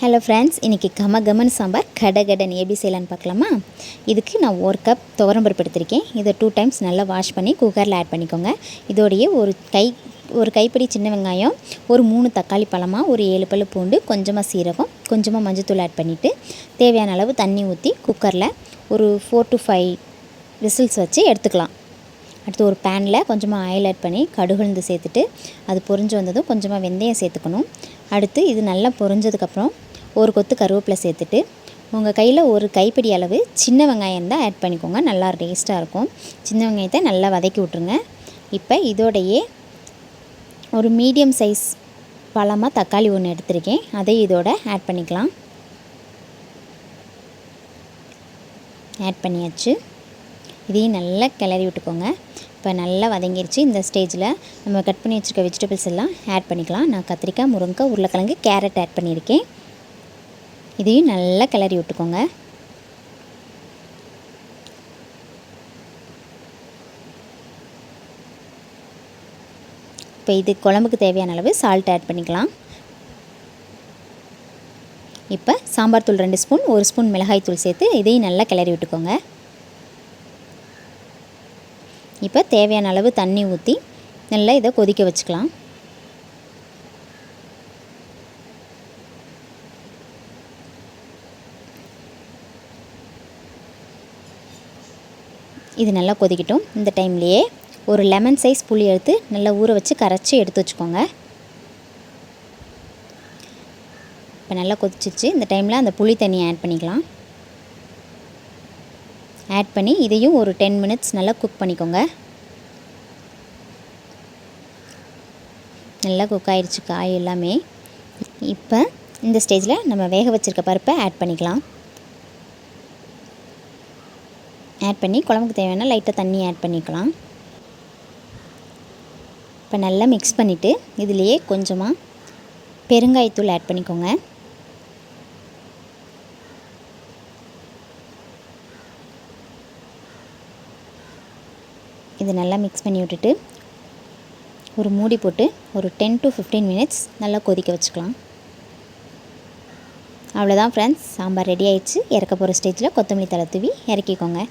Hello friends, இன்றைக்கி கமகமன் சாம்பார் கடகடன் எப்படி செய்யலான்னு பார்க்கலாமா? இதுக்கு நான் 1 கப் துவரம்பருப்பு எடுத்திருக்கேன். இதை 2 டைம்ஸ் நல்லா வாஷ் பண்ணி குக்கரில் ஆட் பண்ணிக்கோங்க. இதோடையே ஒரு கைப்பிடி சின்ன வெங்காயம், ஒரு 3 தக்காளி பழமாக, ஒரு 7 பல் பூண்டு, கொஞ்சமாக சீரகம், கொஞ்சமாக மஞ்சத்தூள் ஆட் பண்ணிவிட்டு தேவையான அளவு தண்ணி ஊற்றி குக்கரில் ஒரு 4 to 5 விசில்ஸ் வச்சு எடுத்துக்கலாம். அடுத்து ஒரு பேனில் கொஞ்சமாக ஆயில் ஆட் பண்ணி கடுகுழுந்து சேர்த்துட்டு அது பொரிஞ்சு வந்ததும் கொஞ்சமாக வெந்தயம் சேர்த்துக்கணும். அடுத்து இது நல்லா பொரிஞ்சதுக்கப்புறம் ஒரு கொத்து கருவேப்பிலை சேர்த்துட்டு உங்கள் கையில் ஒரு கைப்பிடி அளவு சின்ன வெங்காயம் தான் ஆட் பண்ணிக்கோங்க. நல்லா டேஸ்ட்டாக இருக்கும். சின்ன வெங்காயத்தை நல்லா வதக்கி விட்ருங்க. இப்போ இதோடையே ஒரு மீடியம் சைஸ் பழமாக தக்காளி ஒன்று எடுத்திருக்கேன். அதை இதோட ஆட் பண்ணிக்கலாம். ஆட் பண்ணியாச்சு. இதையும் நல்லா கிளறி விட்டுக்கோங்க. இப்போ நல்லா வதங்கிருச்சு. இந்த ஸ்டேஜில் நம்ம கட் பண்ணி வச்சுருக்க வெஜிடபிள்ஸ் எல்லாம் ஆட் பண்ணிக்கலாம். நான் கத்திரிக்காய், முருங்கைக்காய், உருளைக்கிழங்கு, கேரட் ஆட் பண்ணியிருக்கேன். இதையும் நல்லா கிளறி விட்டுக்கோங்க. இப்போ இது குழம்புக்கு தேவையான அளவு சால்ட் ஆட் பண்ணிக்கலாம். இப்போ சாம்பார் தூள் 2 ஸ்பூன், 1 ஸ்பூன் மிளகாய் தூள் சேர்த்து இதையும் நல்லா கிளறி விட்டுக்கோங்க. இப்போ தேவையான அளவு தண்ணி ஊற்றி நல்லா இதை கொதிக்க வச்சுக்கலாம். இது நல்லா கொதிக்கட்டும். இந்த டைம்லேயே ஒரு லெமன் சைஸ் புளி எடுத்து நல்லா ஊற வச்சு கரைச்சி எடுத்து வச்சுக்கோங்க. இப்போ நல்லா கொதிச்சிச்சு. இந்த டைமில் அந்த புளி தண்ணியை ஆட் பண்ணிக்கலாம். ஆட் பண்ணி இதையும் ஒரு 10 மினிட்ஸ் நல்லா குக் பண்ணிக்கோங்க. நல்லா குக் ஆகிடுச்சு காய் எல்லாமே. இப்போ இந்த ஸ்டேஜில் நம்ம வேக வச்சுருக்க பருப்பை ஆட் பண்ணிக்கலாம். ஆட் பண்ணி குழம்புக்கு தேவையான லைட்டாக தண்ணி ஆட் பண்ணிக்கலாம். இப்போ நல்லா மிக்ஸ் பண்ணிவிட்டு இதுலேயே கொஞ்சமாக பெருங்காயத்தூள் ஆட் பண்ணிக்கோங்க. இது நல்லா மிக்ஸ் பண்ணி விட்டுட்டு ஒரு மூடி போட்டு ஒரு 10 to 15 மினிட்ஸ் நல்லா கொதிக்க வச்சுக்கலாம். அவ்வளோதான் ஃப்ரெண்ட்ஸ், சாம்பார் ரெடி ஆயிடுச்சு. இறக்க போகிற ஸ்டேஜில் கொத்தமல்லி தழை தூவி இறக்கிக்கோங்க.